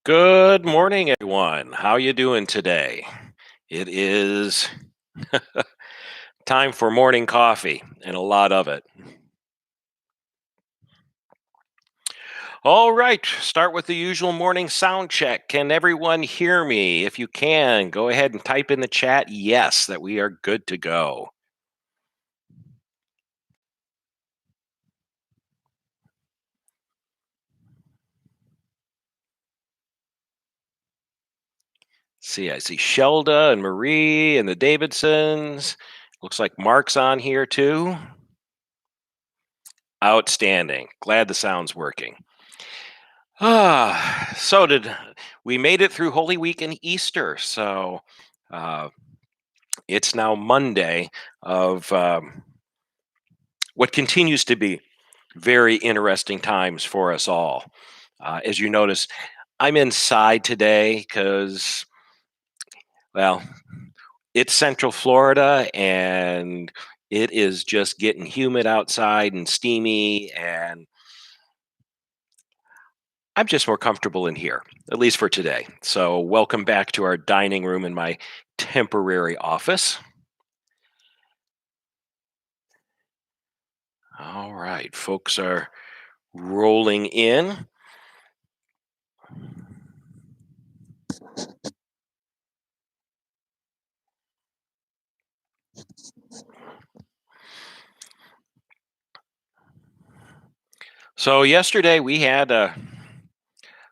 Good morning, everyone. How you doing today? It is time for morning coffee and a lot of it. All right, start with the usual morning sound check. Can everyone hear me? If you can, go ahead and type in the chat yes that we are good to go. See, I see Shelda and Marie and the Davidsons. Looks like Mark's on here too. Outstanding. Glad the sound's working. So did we made it through Holy Week and Easter. So uh, it's now Monday of what continues to be very interesting times for us all. As you notice, I'm inside today because, well, it's Central Florida and it is just getting humid outside and steamy, and I'm just more comfortable in here, at least for today. So, welcome back to our dining room in my temporary office. All right, folks are rolling in. So, yesterday we had a.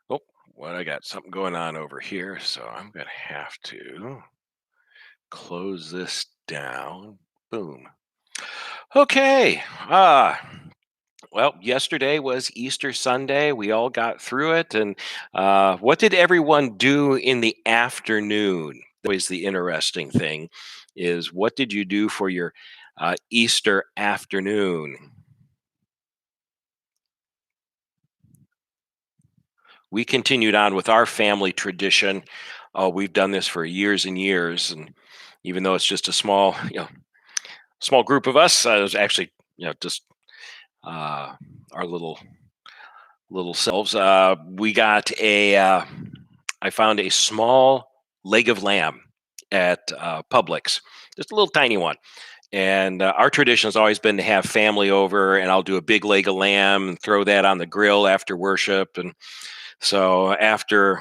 Oh, what I got something going on over here. So, I'm going to have to close this down. Boom. Okay. Well, yesterday was Easter Sunday. We all got through it. And what did everyone do in the afternoon? Always the interesting thing is what did you do for your Easter afternoon? We continued on with our family tradition. We've done this for years and years, and even though it's just a small, small group of us, it was actually, just uh, our little selves. We got a. I found a small leg of lamb at Publix, just a little tiny one. And our tradition has always been to have family over, and I'll do a big leg of lamb, and throw that on the grill after worship. And so after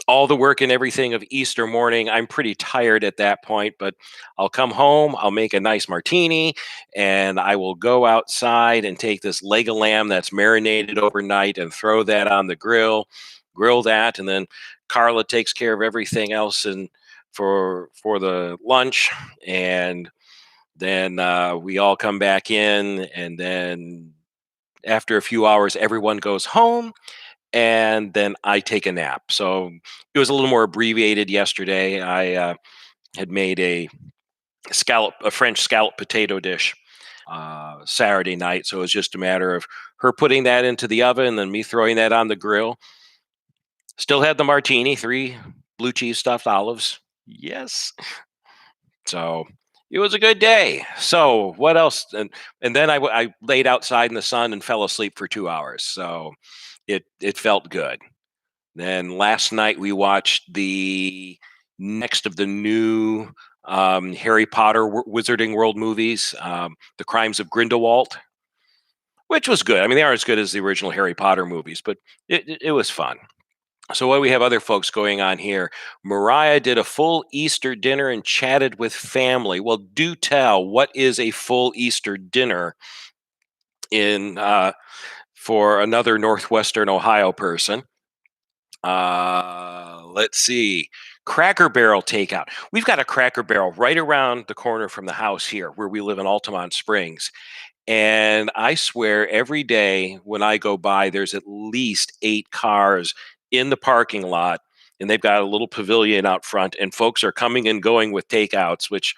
all the work and everything of Easter morning, I'm pretty tired at that point, but I'll come home, I'll make a nice martini, and I will go outside and take this leg of lamb that's marinated overnight and throw that on the grill that, and then Carla takes care of everything else and for the lunch, and then we all come back in, and then after a few hours, everyone goes home, and then I take a nap. So it was a little more abbreviated yesterday. I had made a French scallop potato dish Saturday night, so it was just a matter of her putting that into the oven and then me throwing that on the grill. Still had the martini, 3 blue cheese stuffed olives. Yes. So it was a good day. So what else? And then I laid outside in the sun and fell asleep for 2 hours. So it felt good. Then last night we watched the next of the new Harry Potter Wizarding World movies, The Crimes of Grindelwald, which was good. I mean, they aren't as good as the original Harry Potter movies, but it was fun. So, what we have other folks going on here. Mariah did a full Easter dinner and chatted with family. Well, do tell, what is a full Easter dinner in for another Northwestern Ohio person? Let's see. Cracker Barrel takeout. We've got a Cracker Barrel right around the corner from the house here where we live in Altamont Springs. And I swear every day when I go by, there's at least 8 cars in the parking lot. And they've got a little pavilion out front, and folks are coming and going with takeouts, which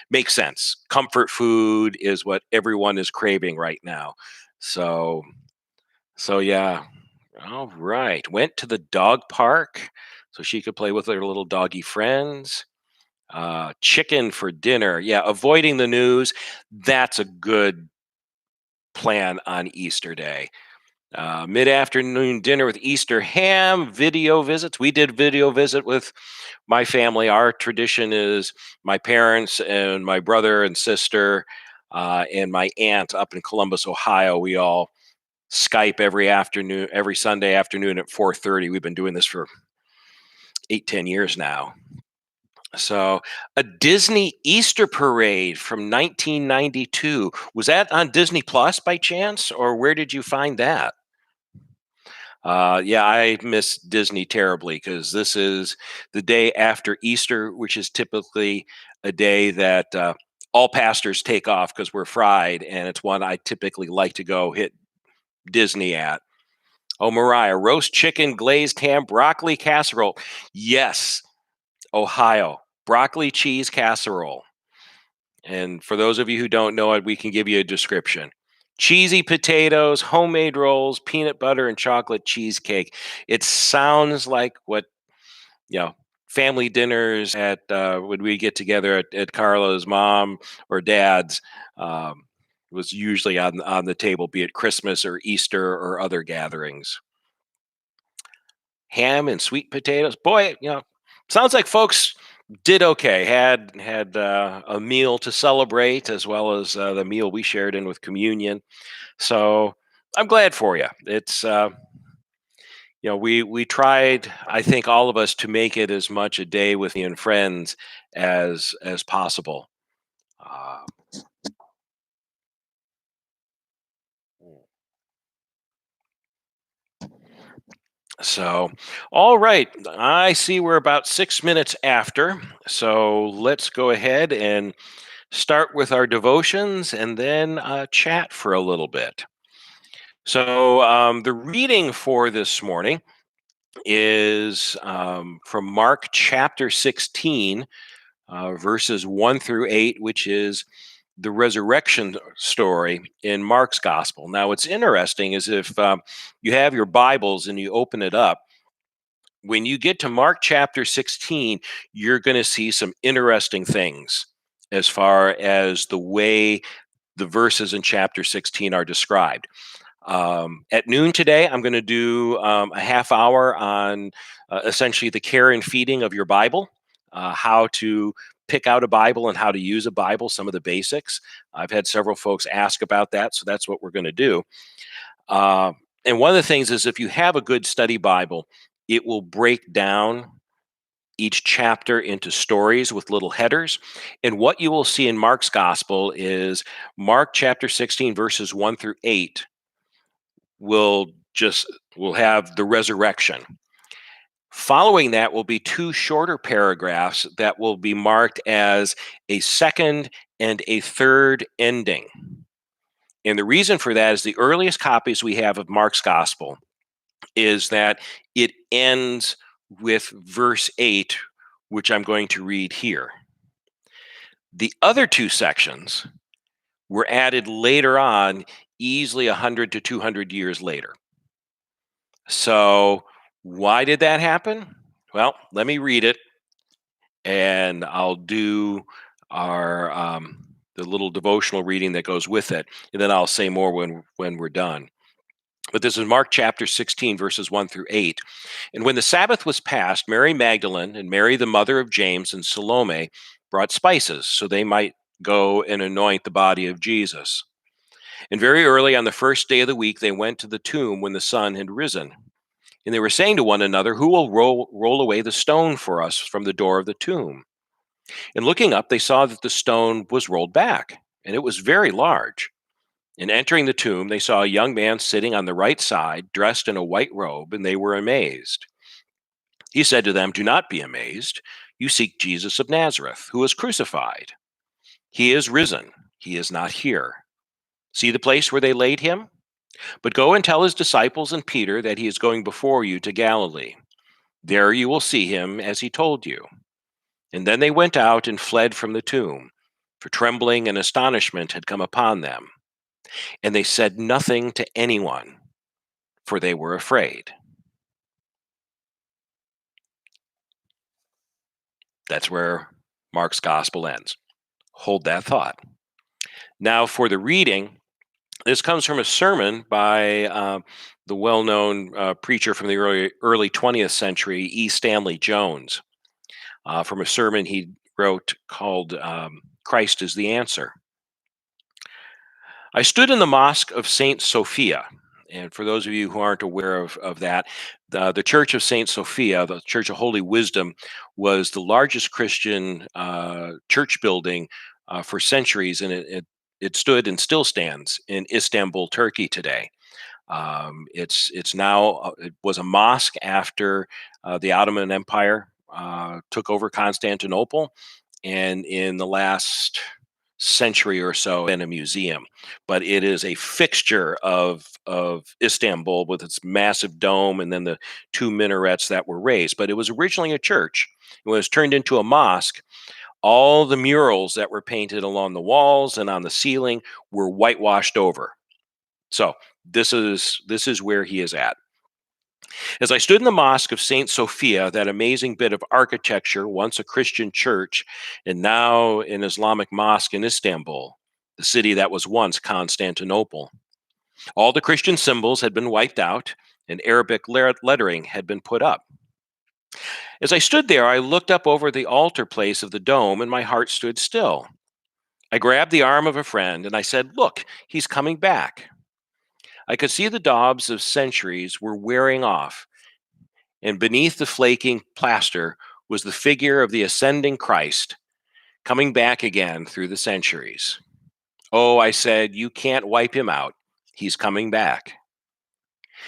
makes sense. Comfort food is what everyone is craving right now. So, so yeah, all right. Went to the dog park so she could play with her little doggy friends. Chicken for dinner. Yeah, avoiding the news. That's a good plan on Easter day. Mid-afternoon dinner with Easter ham, video visits. We did video visit with my family. Our tradition is my parents and my brother and sister and my aunt up in Columbus, Ohio. We all Skype every afternoon, every Sunday afternoon at 4:30. We've been doing this for 8, 10 years now. So, a Disney Easter parade from 1992. Was that on Disney Plus by chance, or where did you find that? Yeah, I miss Disney terribly because this is the day after Easter, which is typically a day that all pastors take off because we're fried, and it's one I typically like to go hit Disney at. Oh, Mariah, roast chicken, glazed ham, broccoli casserole. Yes, Ohio, broccoli cheese casserole. And for those of you who don't know it, we can give you a description. Cheesy potatoes, homemade rolls, peanut butter, and chocolate cheesecake. It sounds like what, you know, family dinners at when we get together at Carla's mom or dad's was usually on the table, be it Christmas or Easter or other gatherings. Ham and sweet potatoes. Boy, sounds like folks did okay. Had a meal to celebrate as well as the meal we shared in with communion. So I'm glad for you. It's we tried. I think all of us to make it as much a day with you and friends as possible. Uh, So, all right. I see we're about 6 minutes after. So let's go ahead and start with our devotions and then chat for a little bit. So, the reading for this morning is from Mark chapter 16, verses 1 through 8, which is the resurrection story in Mark's gospel. Now, what's interesting is if you have your Bibles and you open it up, when you get to Mark chapter 16, you're going to see some interesting things as far as the way the verses in chapter 16 are described. At noon today, I'm going to do a half hour on essentially the care and feeding of your Bible, how to pick out a Bible and how to use a Bible, some of the basics. I've had several folks ask about that, so that's what we're going to do. Uh, and one of the things is if you have a good study Bible, it will break down each chapter into stories with little headers. And what you will see in Mark's gospel is Mark chapter 16, verses 1 through 8 will just will have the resurrection. Following that will be two shorter paragraphs that will be marked as a second and a third ending. And the reason for that is the earliest copies we have of Mark's gospel is that it ends with verse 8, which I'm going to read here. The other two sections were added later on, easily 100 to 200 years later. So, why did that happen? Well, let me read it, and I'll do our the little devotional reading that goes with it, and then I'll say more when we're done. But this is Mark chapter 16, verses 1 through 8. And when the Sabbath was past, Mary Magdalene and Mary, the mother of James, and Salome brought spices so they might go and anoint the body of Jesus. And very early on the first day of the week, they went to the tomb when the sun had risen. And they were saying to one another, "Who will roll away the stone for us from the door of the tomb?" And looking up, they saw that the stone was rolled back, and it was very large. And entering the tomb, they saw a young man sitting on the right side, dressed in a white robe, and they were amazed. He said to them, "Do not be amazed. You seek Jesus of Nazareth, who was crucified. He is risen. He is not here. See the place where they laid him? But go and tell his disciples and Peter that he is going before you to Galilee. There you will see him as he told you." And then they went out and fled from the tomb, for trembling and astonishment had come upon them. And they said nothing to anyone, for they were afraid. That's where Mark's gospel ends. Hold that thought. Now, for the reading, This comes from a sermon by the well-known preacher from the early 20th century, E. Stanley Jones, from a sermon he wrote called "Christ is the Answer." I stood in the mosque of Saint Sophia. And for those of you who aren't aware of that, the Church of Saint Sophia, the Church of Holy Wisdom, was the largest Christian church building for centuries, and it stood and still stands in Istanbul, Turkey today. It's now it was a mosque after the Ottoman Empire took over Constantinople, and in the last century or so in a museum. But it is a fixture of Istanbul with its massive dome and then the two minarets that were raised. But it was originally a church. It was turned into a mosque. All the murals that were painted along the walls and on the ceiling were whitewashed over. So this is where he is at. As I stood in the mosque of Saint Sophia, that amazing bit of architecture, once a Christian church and now an Islamic mosque in Istanbul, the city that was once Constantinople, all the Christian symbols had been wiped out and Arabic lettering had been put up. As I stood there, I looked up over the altar place of the dome and my heart stood still. I grabbed the arm of a friend and I said, "Look, he's coming back." I could see the daubs of centuries were wearing off, and beneath the flaking plaster was the figure of the ascending Christ coming back again through the centuries. "Oh," I said, "you can't wipe him out. He's coming back."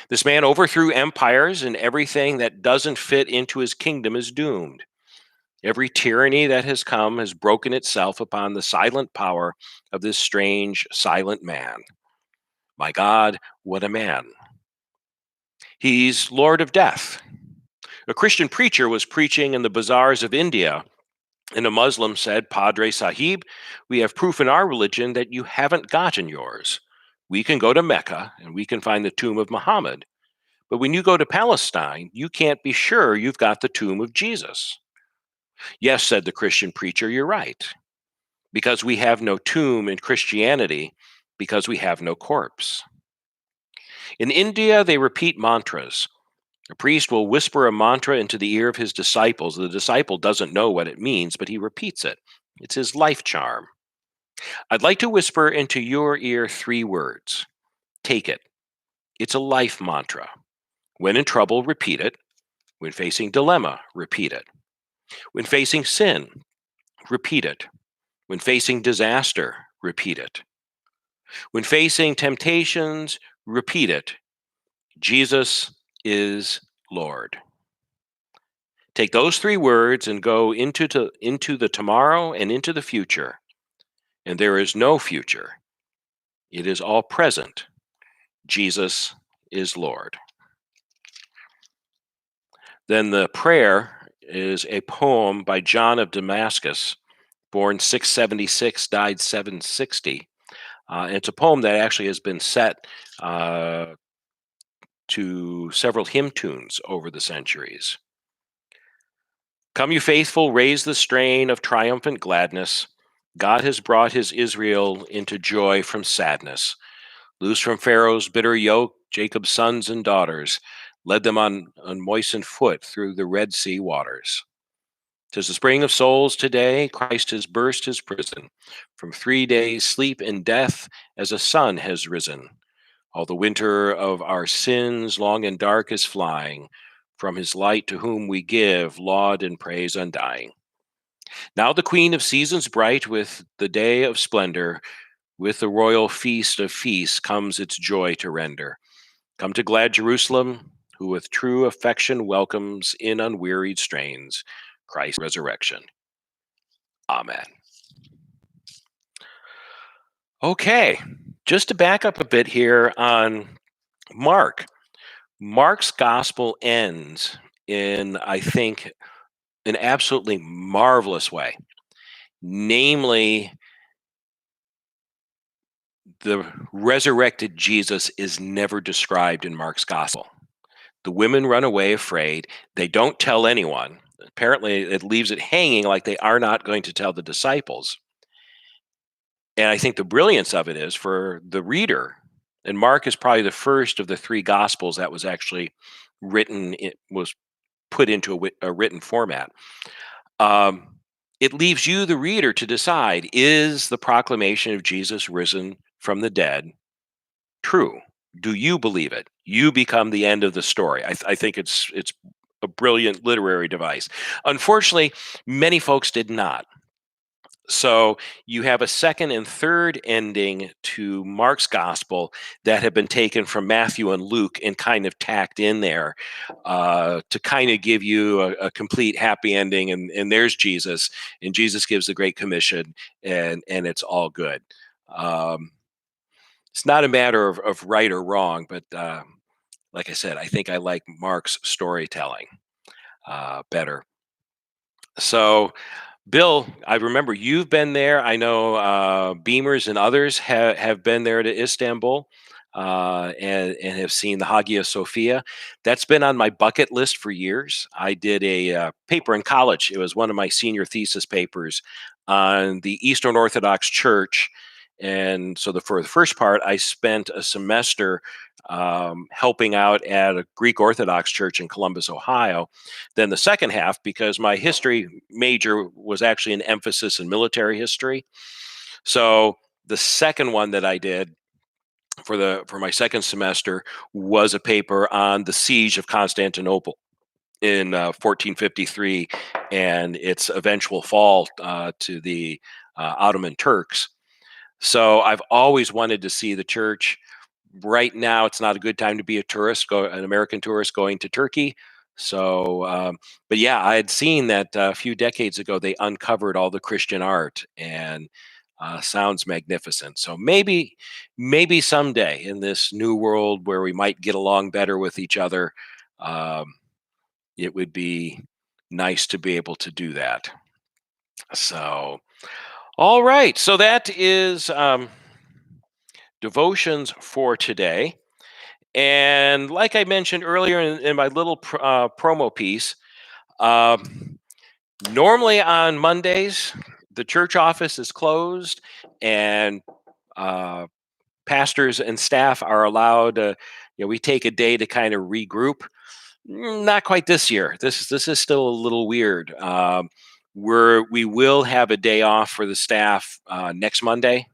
This man overthrew empires, and everything that doesn't fit into his kingdom is doomed. Every tyranny that has come has broken itself upon the silent power of this strange, silent man. My God, what a man. He's Lord of Death. A Christian preacher was preaching in the bazaars of India, and a Muslim said, "Padre Sahib, we have proof in our religion that you haven't gotten yours. We can go to Mecca and we can find the tomb of Muhammad. But when you go to Palestine, you can't be sure you've got the tomb of Jesus." "Yes," said the Christian preacher, "you're right. Because we have no tomb in Christianity, because we have no corpse." In India, they repeat mantras. A priest will whisper a mantra into the ear of his disciples. The disciple doesn't know what it means, but he repeats it. It's his life charm. I'd like to whisper into your ear three words. Take it. It's a life mantra. When in trouble, repeat it. When facing dilemma, repeat it. When facing sin, repeat it. When facing disaster, repeat it. When facing temptations, repeat it. Jesus is Lord. Take those three words and go into the tomorrow and into the future. And there is no future. It is all present. Jesus is Lord. Then the prayer is a poem by John of Damascus, born 676, died 760. It's a poem that actually has been set to several hymn tunes over the centuries. Come, you faithful, raise the strain of triumphant gladness. God has brought his Israel into joy from sadness. Loose from Pharaoh's bitter yoke, Jacob's sons and daughters, led them on moistened foot through the Red Sea waters. 'Tis the spring of souls today, Christ has burst his prison. From 3 days' sleep and death, as a sun has risen. All the winter of our sins, long and dark, is flying. From his light to whom we give laud and praise undying. Now the queen of seasons bright, with the day of splendor, with the royal feast of feasts comes its joy to render. Come to glad Jerusalem, who with true affection welcomes in unwearied strains Christ's resurrection. Amen. Okay, just to back up a bit here on Mark. Mark's gospel ends in, I think, an absolutely marvelous way. Namely, the resurrected Jesus is never described in Mark's gospel. The women run away afraid. They don't tell anyone. Apparently, it leaves it hanging like they are not going to tell the disciples. And I think the brilliance of it is for the reader and Mark is probably the first of the three gospels that was actually written. It was put into a written format. Um, it leaves you, the reader, to decide: is the proclamation of Jesus risen from the dead true? Do you believe it? You become the end of the story. I think it's a brilliant literary device. Unfortunately, many folks did not. So you have a second and third ending to Mark's gospel that have been taken from Matthew and Luke and kind of tacked in there to kind of give you a complete happy ending. And there's Jesus, and Jesus gives the Great Commission, and it's all good. Um, it's not a matter of right or wrong, but like I said, I think I like Mark's storytelling better. So, Bill, I remember you've been there. I know Beamers and others have been there to Istanbul and have seen the Hagia Sophia. That's been on my bucket list for years. I did a paper in college. It was one of my senior thesis papers on the Eastern Orthodox Church. And so for the first part, I spent a semester helping out at a Greek Orthodox church in Columbus, Ohio. Then the second half, because my history major was actually an emphasis in military history. So the second one that I did for my second semester was a paper on the siege of Constantinople in 1453 and its eventual fall to the Ottoman Turks. So I've always wanted to see the church. Right now, it's not a good time to be an American tourist going to Turkey. So, but yeah, I had seen that a few decades ago they uncovered all the Christian art, and sounds magnificent. So maybe someday in this new world where we might get along better with each other, um, it would be nice to be able to do that. So, all right. So that is devotions for today. And like I mentioned earlier in my little promo piece, um, normally on Mondays, the church office is closed and uh, pastors and staff are allowed to, we take a day to kind of regroup. Not quite this year. This is still a little weird. We will have a day off for the staff next Monday.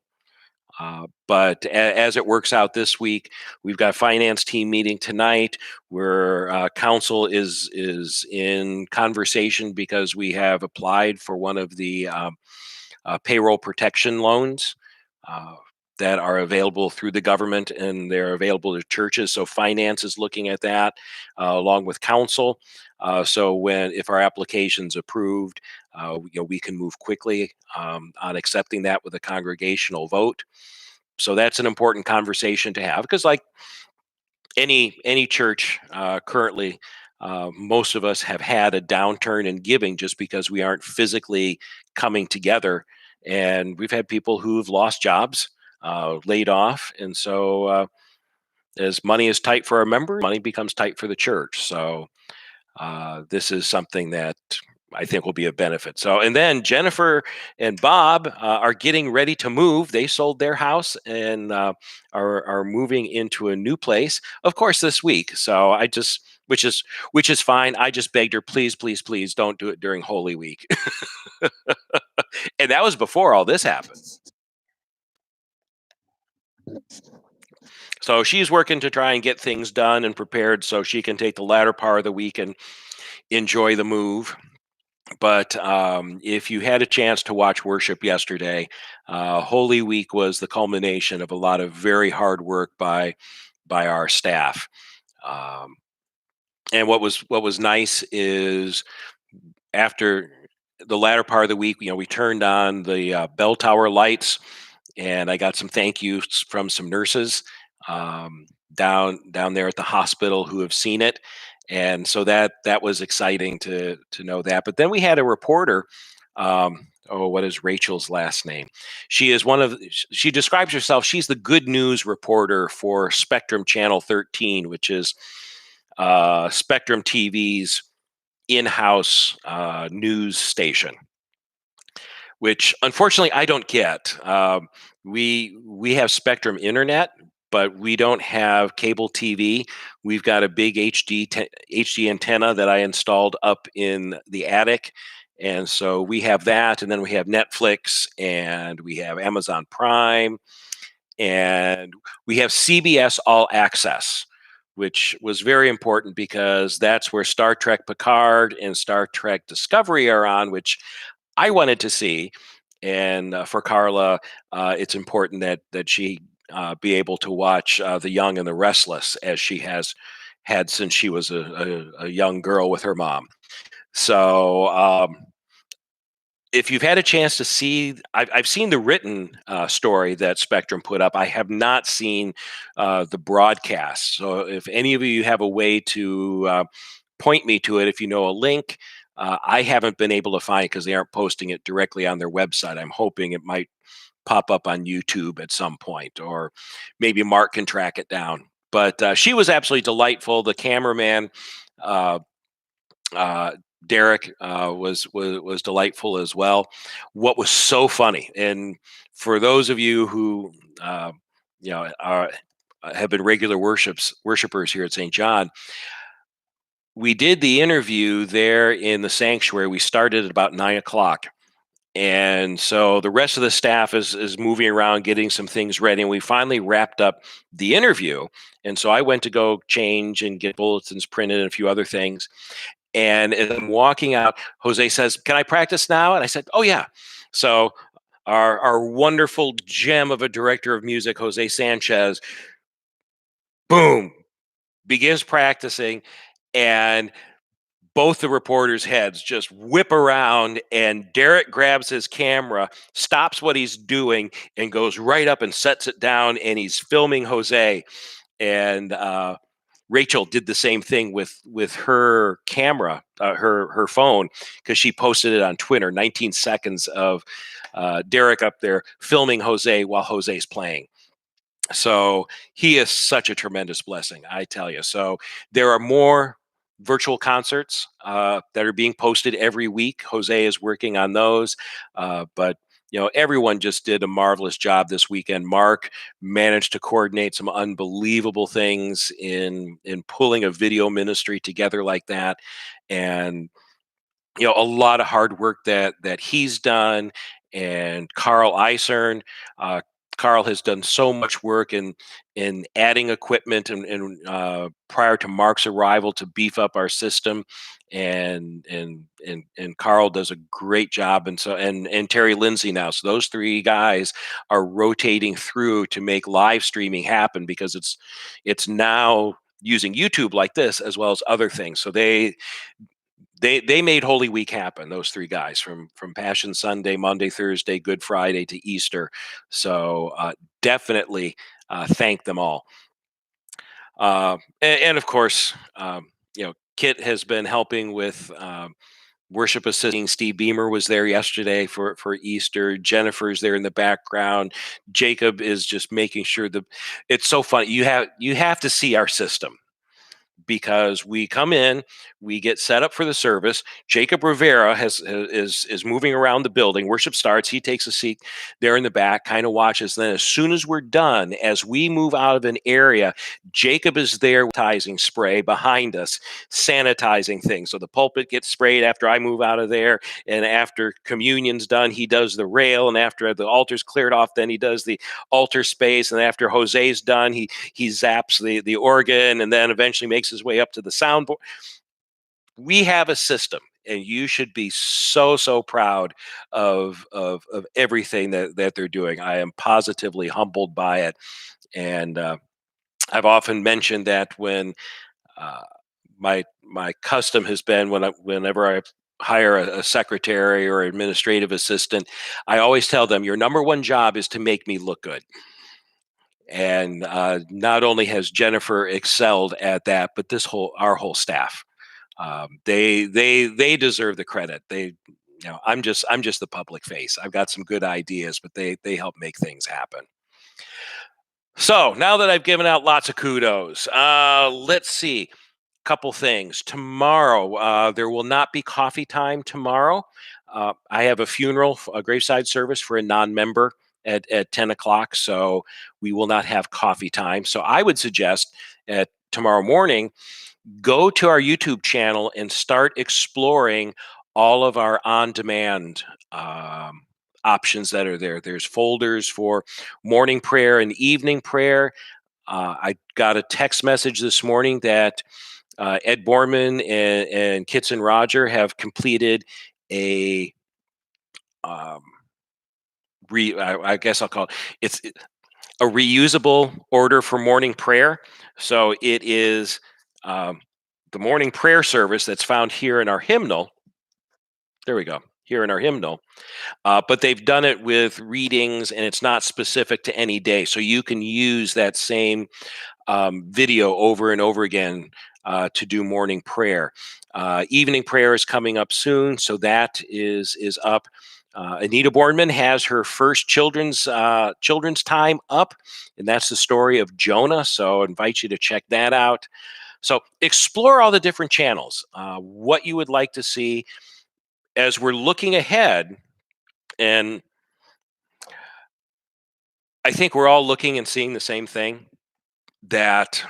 But as it works out this week, we've got a finance team meeting tonight where council is in conversation because we have applied for one of the payroll protection loans uh, that are available through the government and they're available to churches. So finance is looking at that along with council. So if our application's approved, we can move quickly on accepting that with a congregational vote. So that's an important conversation to have because, like any church currently, most of us have had a downturn in giving just because we aren't physically coming together, and we've had people who've lost jobs, laid off, and so as money is tight for our members, money becomes tight for the church. So this is something that I think will be a benefit. So, and then Jennifer and Bob are getting ready to move. They sold their house and are moving into a new place. Of course, this week. So which is fine. I just begged her, please, please, please, don't do it during Holy Week, and that was before all this happened. So she's working to try and get things done and prepared so she can take the latter part of the week and enjoy the move. But if you had a chance to watch worship yesterday, Holy Week was the culmination of a lot of very hard work by our staff. Um, and what was nice is after the latter part of the week, we turned on the bell tower lights, and I got some thank yous from some nurses um, down there at the hospital who have seen it, and so that was exciting to know that. But then we had a reporter. Oh, what is Rachel's last name? She is she describes herself. She's the good news reporter for Spectrum Channel 13, which is Spectrum TV's in-house news station, which unfortunately I don't get. We have Spectrum Internet, but we don't have cable TV. We've got a big HD antenna that I installed up in the attic. And so we have that, and then we have Netflix, and we have Amazon Prime, and we have CBS All Access, which was very important because that's where Star Trek Picard and Star Trek Discovery are on, which I wanted to see. And for Carla, it's important that she be able to watch The Young and the Restless, as she has had since she was a young girl with her mom. So if you've had a chance to see, I've seen the written story that Spectrum put up. I have not seen the broadcast. So if any of you have a way to point me to it, if you know a link, I haven't been able to find it because they aren't posting it directly on their website. I'm hoping it might pop up on YouTube at some point, or maybe Mark can track it down. But she was absolutely delightful. The cameraman, uh, uh, Derek, was delightful as well. What was so funny, and for those of you who are have been regular worshipers here at St. John, we did the interview there in the sanctuary. We started at about 9 o'clock. And so the rest of the staff is moving around, getting some things ready. And we finally wrapped up the interview. And so I went to go change and get bulletins printed and a few other things. And as I'm walking out, Jose says, "Can I practice now?" And I said, "Oh, yeah." So our wonderful gem of a director of music, Jose Sanchez, boom, begins practicing. And both the reporters' heads just whip around, and Derek grabs his camera, stops what he's doing, and goes right up and sets it down. And he's filming Jose. And Rachel did the same thing with her camera, her phone, because she posted it on Twitter. 19 seconds of Derek up there filming Jose while Jose's playing. So he is such a tremendous blessing, I tell you. So there are more virtual concerts that are being posted every week. Jose is working on those, but everyone just did a marvelous job this weekend. Mark managed to coordinate some unbelievable things in pulling a video ministry together like that, and a lot of hard work that he's done. And Carl Eisern, uh, Carl has done so much work in adding equipment and prior to Mark's arrival to beef up our system. And Carl does a great job. And Terry Lindsay now. So those three guys are rotating through to make live streaming happen, because it's now using YouTube like this as well as other things. So they made Holy Week happen. Those three guys, from Passion Sunday, Monday, Thursday, Good Friday to Easter. So definitely thank them all. And of course, Kit has been helping with worship assisting. Steve Beamer was there yesterday for Easter. Jennifer's there in the background. Jacob is just making sure that it's so funny. You have to see our system, because we come in, we get set up for the service. Jacob Rivera is moving around the building. Worship starts. He takes a seat there in the back, kind of watches. Then, as soon as we're done, as we move out of an area, Jacob is there with sanitizing spray behind us, sanitizing things. So the pulpit gets sprayed after I move out of there, and after communion's done, he does the rail, and after the altar's cleared off, then he does the altar space, and after Jose's done, he zaps the organ, and then eventually makes his way up to the soundboard. We have a system, and you should be so proud of everything that they're doing. I am positively humbled by it. And I've often mentioned that when uh, my custom has been, whenever I hire a secretary or administrative assistant, I always tell them, your number one job is to make me look good. And not only has Jennifer excelled at that, but our whole staff. They deserve the credit. I'm just the public face. I've got some good ideas, but they help make things happen. So now that I've given out lots of kudos, let's see. Couple things. Tomorrow, there will not be coffee time tomorrow. I have a funeral, a graveside service for a non-member at 10 o'clock. So we will not have coffee time. So I would suggest at tomorrow morning, go to our YouTube channel and start exploring all of our on demand options that are there. There's folders for morning prayer and evening prayer. I got a text message this morning that Ed Borman and Kits and Roger have completed a um, I guess I'll call it's a reusable order for morning prayer. So it is um, the morning prayer service that's found here in our hymnal. There we go. Here in our hymnal. But they've done it with readings, and it's not specific to any day. So you can use that same video over and over again to do morning prayer. Evening prayer is coming up soon, so that is up. Anita Boardman has her first children's time up, and that's the story of Jonah. So I invite you to check that out. So explore all the different channels, what you would like to see as we're looking ahead. And I think we're all looking and seeing the same thing, that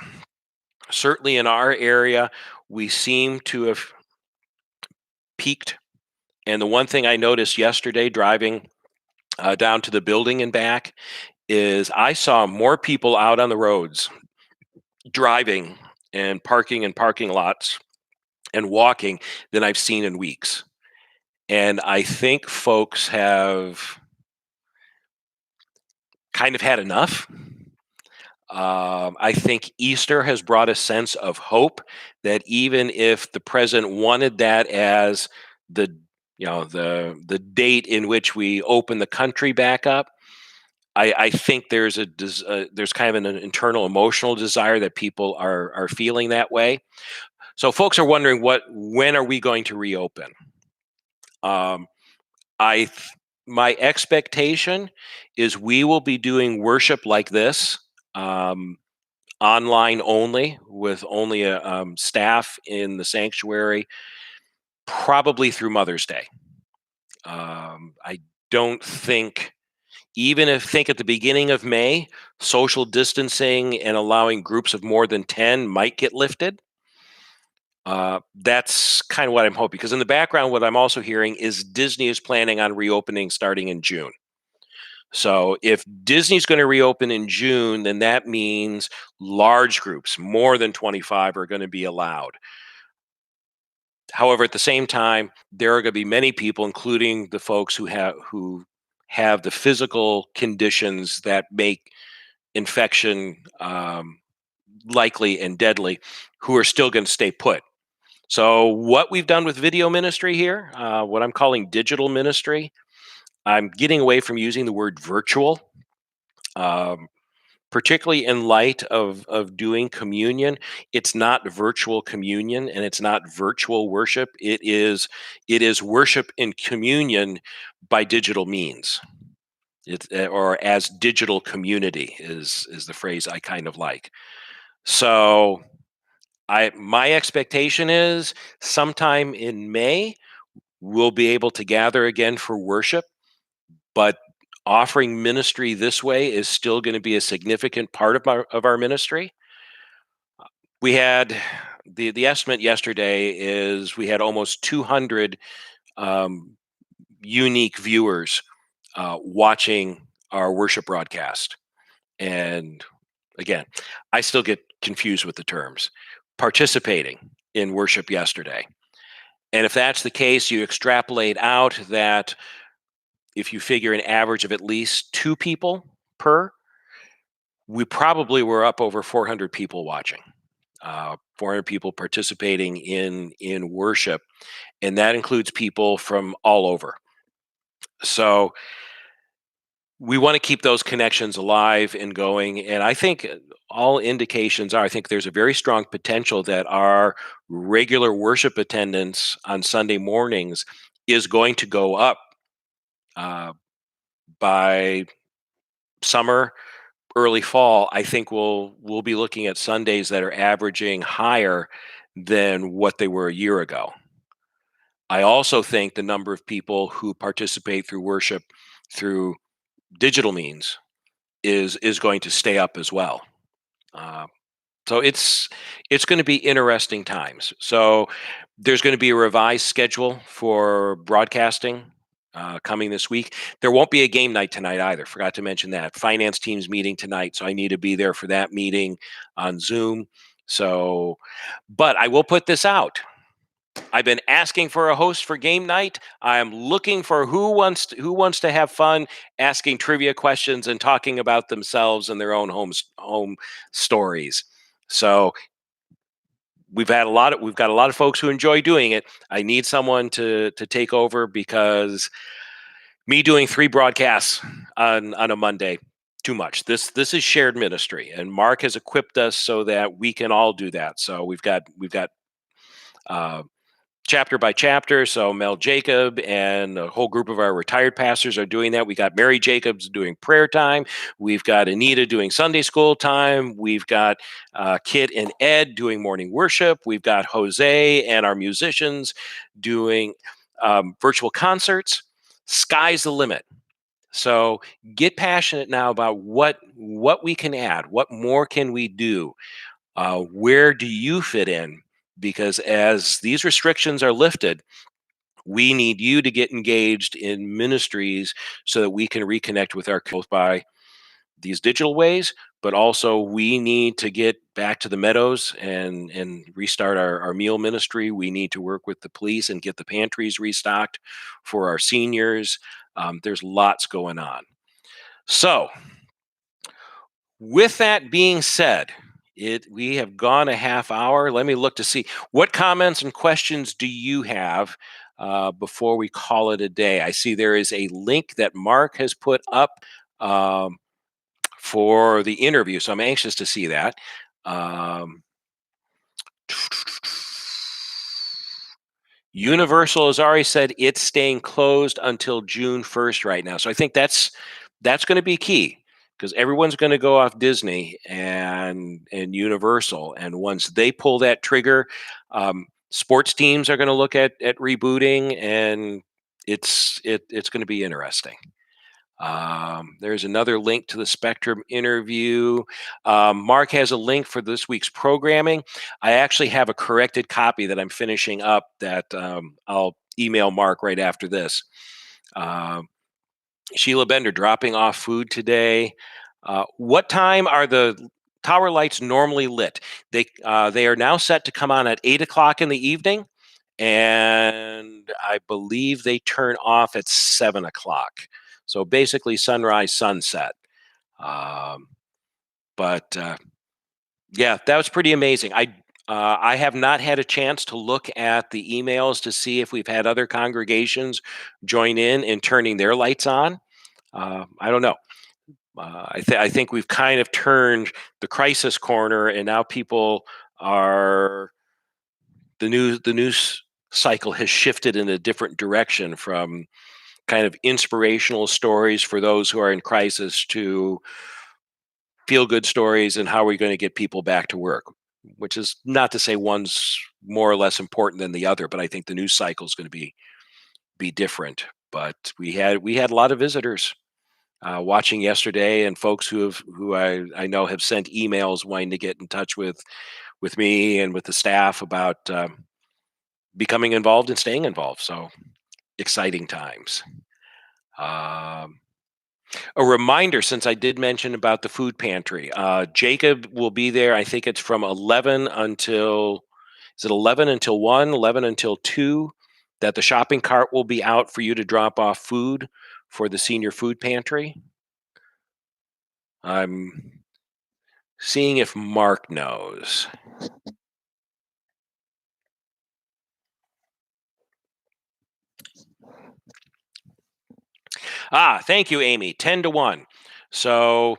certainly in our area, we seem to have peaked. And the one thing I noticed yesterday driving down to the building and back is I saw more people out on the roads driving and parking in parking lots and walking than I've seen in weeks. And I think folks have kind of had enough. I think Easter has brought a sense of hope that even if the president wanted that as the the date in which we open the country back up, I think there's kind of an internal emotional desire that people are feeling that way. So folks are wondering when are we going to reopen? Um, I th- my expectation is we will be doing worship like this. Um, Online only, with only a staff in the sanctuary, probably through Mother's Day. I don't think, even if think at the beginning of May, social distancing and allowing groups of more than 10 might get lifted. That's kind of what I'm hoping, because in the background, what I'm also hearing is Disney is planning on reopening starting in June. So if Disney's going to reopen in June, then that means large groups, more than 25, are going to be allowed. However, at the same time, there are going to be many people, including the folks who have the physical conditions that make infection likely and deadly, who are still going to stay put. So what we've done with video ministry here, what I'm calling digital ministry, I'm getting away from using the word virtual. Um, Particularly in light of doing communion. It's not virtual communion, and it's not virtual worship. It is worship in communion by digital means. It's or as digital community is the phrase I kind of like. So my expectation is sometime in May we'll be able to gather again for worship, but offering ministry this way is still going to be a significant part of our ministry. We had the estimate yesterday is we had almost 200 um, unique viewers watching our worship broadcast. And again, I still get confused with the terms. Participating in worship yesterday. And if that's the case, you extrapolate out that if you figure an average of at least two people per, we probably were up over 400 people watching, 400 people participating in worship, and that includes people from all over. So we want to keep those connections alive and going. And I think all indications are, I think there's a very strong potential that our regular worship attendance on Sunday mornings is going to go up uh, by summer, early fall. I think we'll be looking at Sundays that are averaging higher than what they were a year ago. I also think the number of people who participate through worship through digital means is going to stay up as well. Uh, so it's going to be interesting times. So there's going to be a revised schedule for broadcasting coming this week. There won't be a game night tonight either. Forgot to mention that. Finance team's meeting tonight, so I need to be there for that meeting on Zoom. So, but I will put this out. I've been asking for a host for game night. I'm looking for who wants to have fun asking trivia questions and talking about themselves and their own home stories. So we've got a lot of folks who enjoy doing it. I need someone to take over because me doing 3 broadcasts on a Monday, too much. This is shared ministry, and Mark has equipped us so that we can all do that. So we've got uh, chapter by chapter. So Mel Jacob and a whole group of our retired pastors are doing that. We got Mary Jacobs doing prayer time. We've got Anita doing Sunday school time. We've got Kit and Ed doing morning worship. We've got Jose and our musicians doing virtual concerts. Sky's the limit. So get passionate now about what we can add. What more can we do? Where do you fit in? Because as these restrictions are lifted, we need you to get engaged in ministries so that we can reconnect with our both by these digital ways, but also we need to get back to the meadows and restart our meal ministry. We need to work with the police and get the pantries restocked for our seniors. There's lots going on. So with that being said, we have gone a half hour. Let me look to see what comments and questions do you have before we call it a day. I see there is a link that Mark has put up um, for the interview, so I'm anxious to see that. Um, Universal has already said it's staying closed until June 1st right now. So I think that's going to be key because everyone's going to go off Disney and Universal, and once they pull that trigger, sports teams are going to look at rebooting, and it's going to be interesting. There's another link to the Spectrum interview. Mark has a link for this week's programming. I actually have a corrected copy that I'm finishing up that I'll email Mark right after this. Sheila Bender dropping off food today. What time are the tower lights normally lit? They are now set to come on at 8 o'clock in the evening, and I believe they turn off at 7 o'clock. So basically, sunrise, sunset. Um, but yeah, that was pretty amazing. I have not had a chance to look at the emails to see if we've had other congregations join in turning their lights on. I don't know. I think we've kind of turned the crisis corner, and now people are the news cycle has shifted in a different direction from kind of inspirational stories for those who are in crisis to feel good stories and how are we going to get people back to work, which is not to say one's more or less important than the other, but I think the news cycle is going to be different. But we had a lot of visitors watching yesterday, and folks who I know have sent emails wanting to get in touch with me and with the staff about becoming involved and staying involved. So exciting times. Um, a reminder, since I did mention about the food pantry, Jacob will be there. I think it's from 11 until, is it 11 until 1, 11 until 2, that the shopping cart will be out for you to drop off food for the senior food pantry. I'm seeing if Mark knows. Thank you, Amy. 10 to 1. So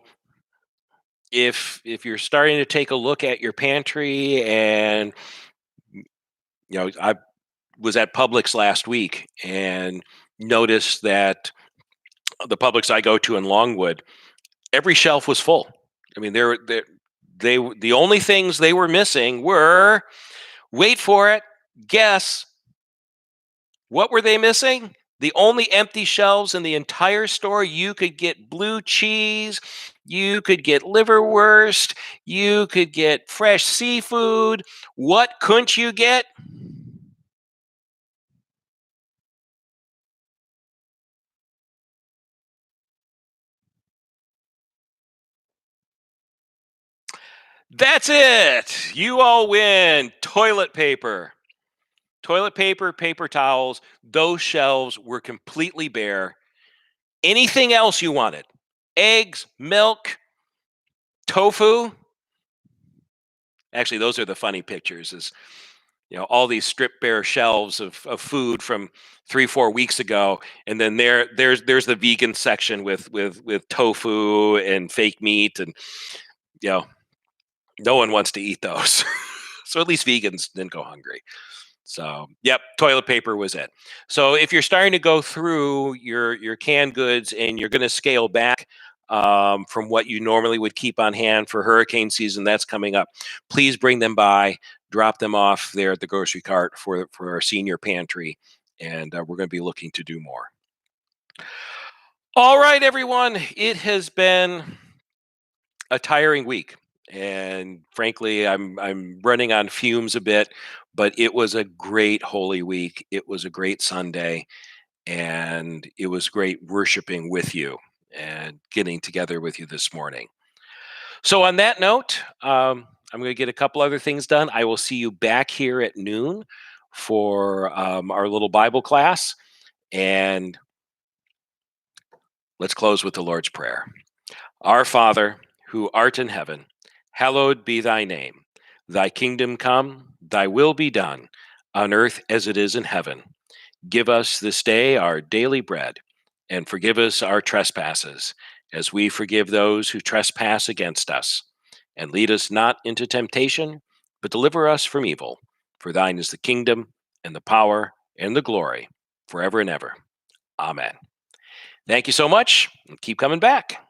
if you're starting to take a look at your pantry, and I was at Publix last week and noticed that the Publix I go to in Longwood, every shelf was full. I mean, the only things they were missing were, wait for it, guess, what were they missing? The only empty shelves in the entire store, you could get blue cheese, you could get liverwurst, you could get fresh seafood. What couldn't you get? That's it. You all win. Toilet paper. Toilet paper, paper towels, those shelves were completely bare. Anything else you wanted? Eggs, milk, tofu. Actually, those are the funny pictures. Is all these stripped bare shelves of food from 3 4 weeks ago, and then there's the vegan section with tofu and fake meat, and you know no one wants to eat those. So at least vegans didn't go hungry. So, yep, toilet paper was it. So if you're starting to go through your canned goods and you're going to scale back from what you normally would keep on hand for hurricane season that's coming up, please bring them by, drop them off there at the grocery cart for our senior pantry, and we're going to be looking to do more. All right, everyone, it has been a tiring week, and frankly, I'm running on fumes a bit. But it was a great Holy Week. It was a great Sunday, and it was great worshiping with you and getting together with you this morning. So, on that note, I'm going to get a couple other things done. I will see you back here at noon for our little Bible class, and let's close with the Lord's Prayer. Our Father, who art in heaven, hallowed be thy name. Thy kingdom come, thy will be done, on earth as it is in heaven. Give us this day our daily bread, and forgive us our trespasses, as we forgive those who trespass against us. And lead us not into temptation, but deliver us from evil. For thine is the kingdom, and the power, and the glory, forever and ever. Amen. Thank you so much, and keep coming back.